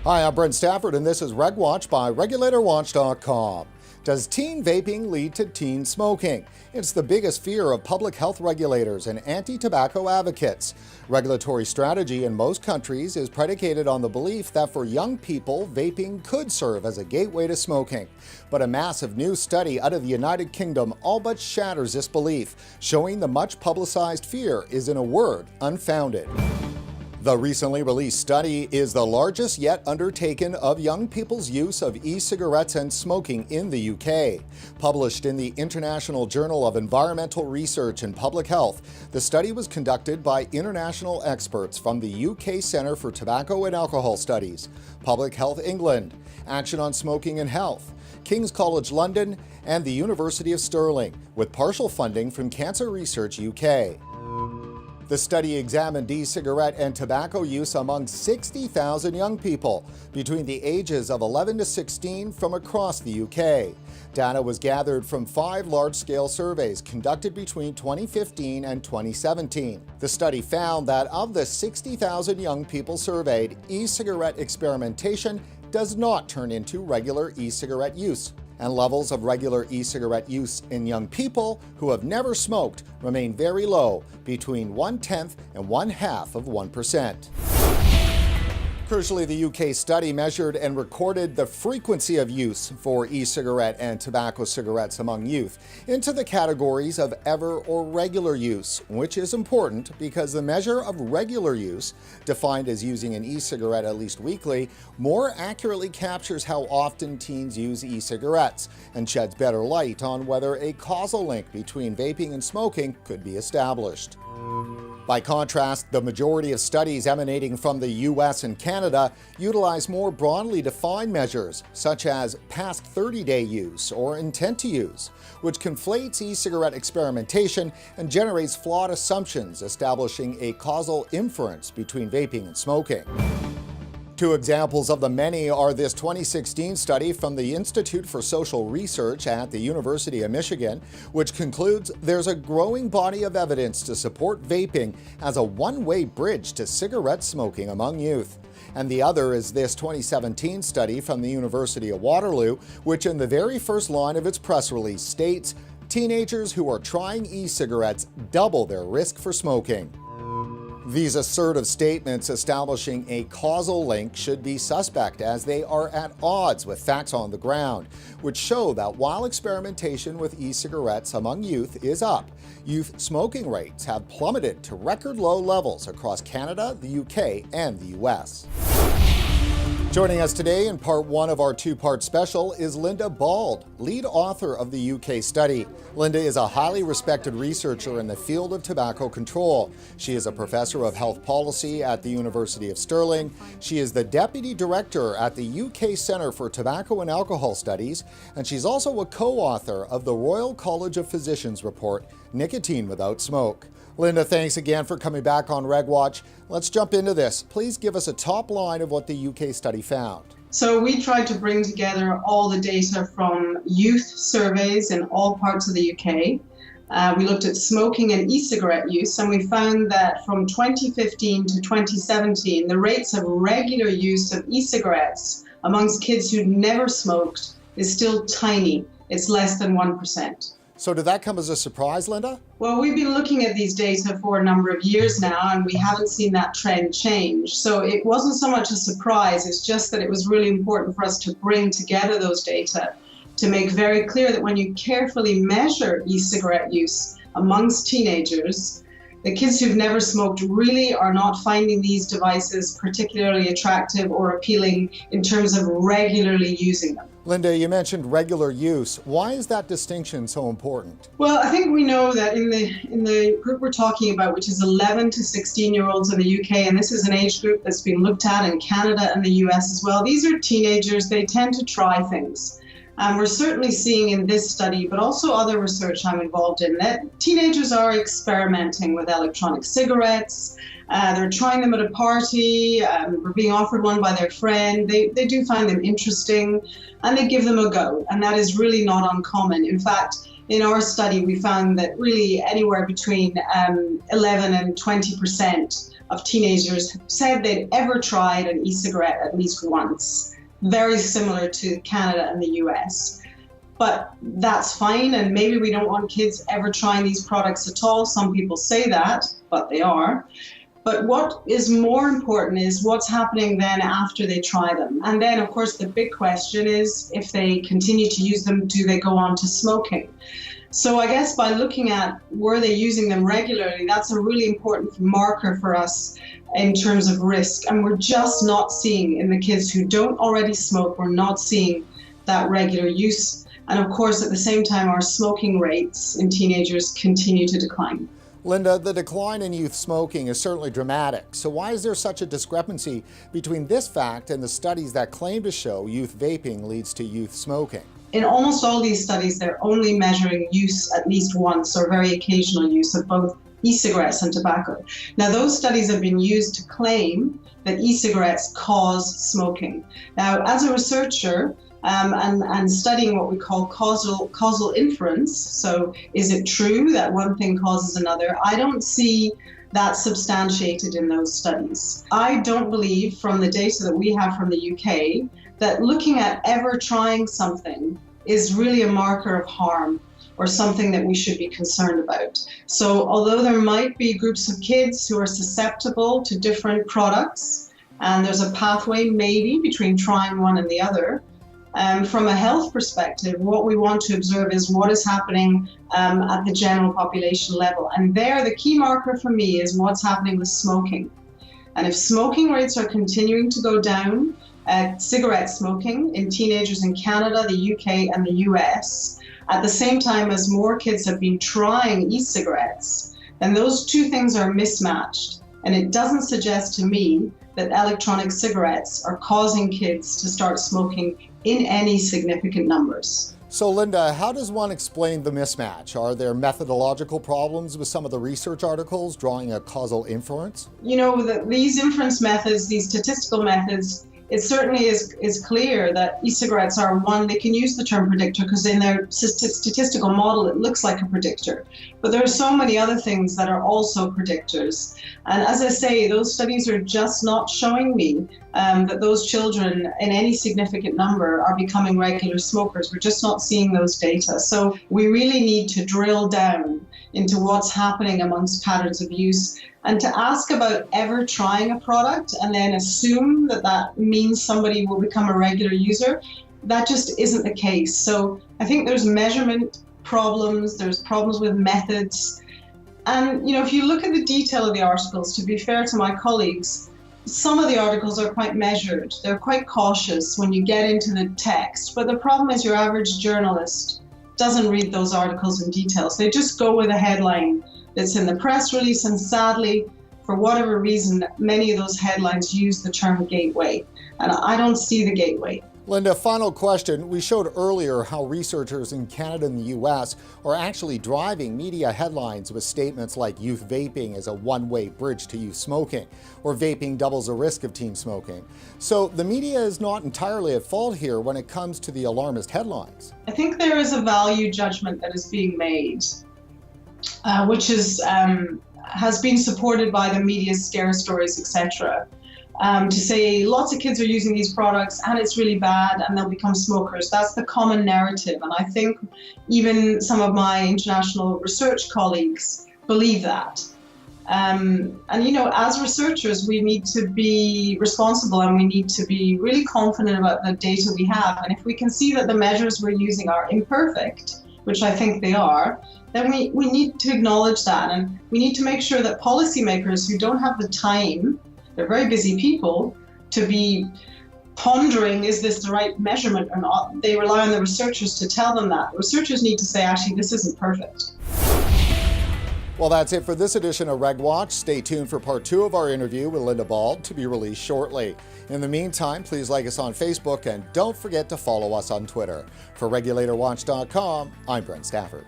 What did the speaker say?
Hi, I'm Brent Stafford, and this is RegWatch by RegulatorWatch.com. Does teen vaping lead to teen smoking? It's the biggest fear of public health regulators and anti-tobacco advocates. Regulatory strategy in most countries is predicated on the belief that for young people, vaping could serve as a gateway to smoking. But a massive new study out of the United Kingdom all but shatters this belief, showing the much publicized fear is, in a word, unfounded. The recently released study is the largest yet undertaken of young people's use of e-cigarettes and smoking in the UK. Published in the International Journal of Environmental Research and Public Health, the study was conducted by international experts from the UK Centre for Tobacco and Alcohol Studies, Public Health England, Action on Smoking and Health, King's College London, and the University of Stirling, with partial funding from Cancer Research UK. The study examined e-cigarette and tobacco use among 60,000 young people between the ages of 11 to 16 from across the UK. Data was gathered from 5 large-scale surveys conducted between 2015 and 2017. The study found that of the 60,000 young people surveyed, e-cigarette experimentation does not turn into regular e-cigarette use, and levels of regular e-cigarette use in young people who have never smoked remain very low, between 1/10 and 1/2%. Crucially, the UK study measured and recorded the frequency of use for e-cigarette and tobacco cigarettes among youth into the categories of ever or regular use, which is important because the measure of regular use, defined as using an e-cigarette at least weekly, more accurately captures how often teens use e-cigarettes and sheds better light on whether a causal link between vaping and smoking could be established. By contrast, the majority of studies emanating from the US and Canada utilize more broadly defined measures, such as past 30-day use or intent to use, which conflates e-cigarette experimentation and generates flawed assumptions, establishing a causal inference between vaping and smoking. 2 examples of the many are this 2016 study from the Institute for Social Research at the University of Michigan, which concludes there's a growing body of evidence to support vaping as a one-way bridge to cigarette smoking among youth. And the other is this 2017 study from the University of Waterloo, which in the very first line of its press release states, teenagers who are trying e-cigarettes double their risk for smoking. These assertive statements establishing a causal link should be suspect, as they are at odds with facts on the ground, which show that while experimentation with e-cigarettes among youth is up, youth smoking rates have plummeted to record low levels across Canada, the UK, and the US. Joining us today in part 1 of our 2-part special is Linda Bauld, lead author of the UK study. Linda is a highly respected researcher in the field of tobacco control. She is a professor of health policy at the University of Stirling. She is the deputy director at the UK Centre for Tobacco and Alcohol Studies, and she's also a co-author of the Royal College of Physicians report, Nicotine Without Smoke. Linda, thanks again for coming back on RegWatch. Let's jump into this. Please give us a top line of what the UK study found. So we tried to bring together all the data from youth surveys in all parts of the UK. We looked at smoking and e-cigarette use, and we found that from 2015 to 2017, the rates of regular use of e-cigarettes amongst kids who'd never smoked is still tiny. It's less than 1%. So did that come as a surprise, Linda? Well, we've been looking at these data for a number of years now, and we haven't seen that trend change. So it wasn't so much a surprise, it's just that it was really important for us to bring together those data to make very clear that when you carefully measure e-cigarette use amongst teenagers, the kids who've never smoked really are not finding these devices particularly attractive or appealing in terms of regularly using them. Linda, you mentioned regular use. Why is that distinction so important? Well, I think we know that in the group we're talking about, which is 11 to 16-year-olds in the UK, and this is an age group that's been looked at in Canada and the US as well, these are teenagers. They tend to try things. We're certainly seeing in this study, but also other research I'm involved in, that teenagers are experimenting with electronic cigarettes. They're trying them at a party, or being offered one by their friend. They do find them interesting, and they give them a go, and that is really not uncommon. In fact, in our study, we found that really anywhere between 11 and 20% of teenagers said they'd ever tried an e-cigarette at least once, very similar to Canada and the US. But that's fine, and maybe we don't want kids ever trying these products at all. Some people say that, but they are. But what is more important is what's happening then after they try them. And then, of course, the big question is, if they continue to use them, do they go on to smoking? So I guess by looking at were they using them regularly, that's a really important marker for us in terms of risk. And we're just not seeing in the kids who don't already smoke, we're not seeing that regular use. And of course, at the same time, our smoking rates in teenagers continue to decline. Linda, the decline in youth smoking is certainly dramatic. So why is there such a discrepancy between this fact and the studies that claim to show youth vaping leads to youth smoking? In almost all these studies, they're only measuring use at least once or very occasional use of both e-cigarettes and tobacco. Now, those studies have been used to claim that e-cigarettes cause smoking. Now, as a researcher, and studying what we call causal inference. So is it true that one thing causes another? I don't see that substantiated in those studies. I don't believe from the data that we have from the UK that looking at ever trying something is really a marker of harm or something that we should be concerned about. So although there might be groups of kids who are susceptible to different products, and there's a pathway maybe between trying one and the other, from a health perspective, what we want to observe is what is happening at the general population level. And there, the key marker for me is what's happening with smoking. And if smoking rates are continuing to go down, cigarette smoking in teenagers in Canada, the UK, and the US, at the same time as more kids have been trying e-cigarettes, then those two things are mismatched. And it doesn't suggest to me that electronic cigarettes are causing kids to start smoking in any significant numbers. So Linda, how does one explain the mismatch? Are there methodological problems with some of the research articles drawing a causal inference? You know, these inference methods, these statistical methods, it certainly is clear that e-cigarettes are one, they can use the term predictor because in their statistical model it looks like a predictor. But there are so many other things that are also predictors. And as I say, those studies are just not showing me that those children in any significant number are becoming regular smokers. We're just not seeing those data. So we really need to drill down into what's happening amongst patterns of use. And to ask about ever trying a product and then assume that that means somebody will become a regular user, that just isn't the case. So I think there's measurement problems, there's problems with methods. And, you know, if you look at the detail of the articles, to be fair to my colleagues, some of the articles are quite measured. They're quite cautious when you get into the text. But the problem is your average journalist doesn't read those articles in detail. So they just go with a headline that's in the press release, and sadly, for whatever reason, many of those headlines use the term gateway, and I don't see the gateway. Linda, final question. We showed earlier how researchers in Canada and the US are actually driving media headlines with statements like youth vaping is a one-way bridge to youth smoking, or vaping doubles the risk of teen smoking. So the media is not entirely at fault here when it comes to the alarmist headlines. I think there is a value judgment that is being made, which is has been supported by the media's scare stories, etc. To say lots of kids are using these products and it's really bad and they'll become smokers. That's the common narrative. And I think even some of my international research colleagues believe that. And, you know, as researchers, we need to be responsible and we need to be really confident about the data we have. And if we can see that the measures we're using are imperfect, which I think they are, then we need to acknowledge that. And we need to make sure that policymakers who don't have the time, they're very busy people, to be pondering, is this the right measurement or not? They rely on the researchers to tell them that. The researchers need to say, actually, this isn't perfect. Well, that's it for this edition of RegWatch. Stay tuned for part 2 of our interview with Linda Bauld to be released shortly. In the meantime, please like us on Facebook and don't forget to follow us on Twitter. For RegulatorWatch.com, I'm Brent Stafford.